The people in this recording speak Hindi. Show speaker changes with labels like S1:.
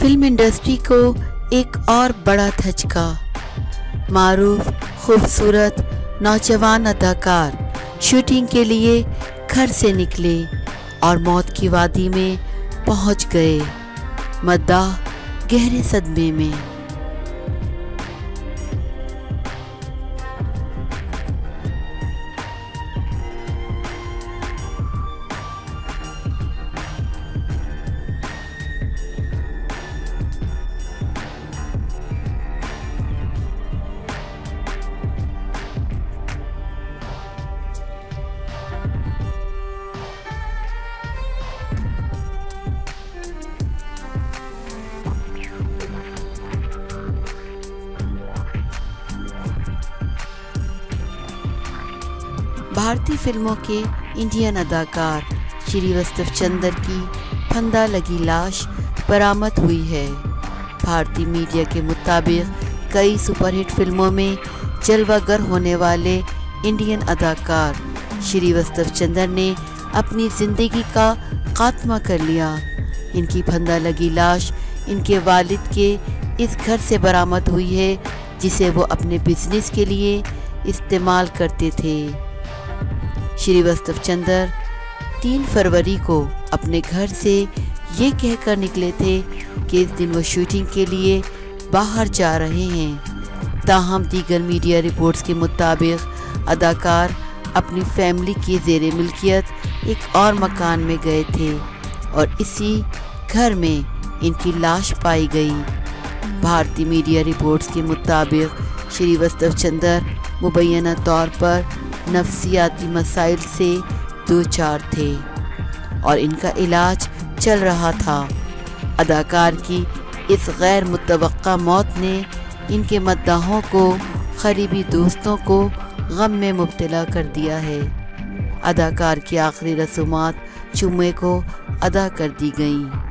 S1: फिल्म इंडस्ट्री को एक और बड़ा धचका। मारूफ खूबसूरत नौजवान अदाकार शूटिंग के लिए घर से निकले और मौत की वादी में पहुंच गए। मद्दाह गहरे सदमे में। भारतीय फिल्मों के इंडियन अदाकार श्रीवास्तव चंदर की फंदा लगी लाश बरामद हुई है। भारतीय मीडिया के मुताबिक कई सुपरहिट फिल्मों में जलवागर होने वाले इंडियन अदाकार श्रीवास्तव चंदर ने अपनी ज़िंदगी का खात्मा कर लिया। इनकी फंदा लगी लाश इनके वालिद के इस घर से बरामद हुई है, जिसे वो अपने बिजनेस के लिए इस्तेमाल करते थे। श्रीवास्तव चंदर 3 फरवरी को अपने घर से ये कहकर निकले थे कि इस दिन वो शूटिंग के लिए बाहर जा रहे हैं। ताहम दीगर मीडिया रिपोर्ट्स के मुताबिक अदाकार अपनी फैमिली की ज़ेरे मिल्कियत एक और मकान में गए थे और इसी घर में इनकी लाश पाई गई। भारतीय मीडिया रिपोर्ट्स के मुताबिक श्रीवास्तव चंदर मुबैना तौर पर नफ्सियाती मसाइल से दो-चार थे और इनका इलाज चल रहा था। अदाकार की इस गैर मुतवक्का मौत ने इनके मद्दाहों को, करीबी दोस्तों को गम में मुब्तला कर दिया है। अदाकार की आखिरी रसूमात जुम्मे को अदा कर दी गईं।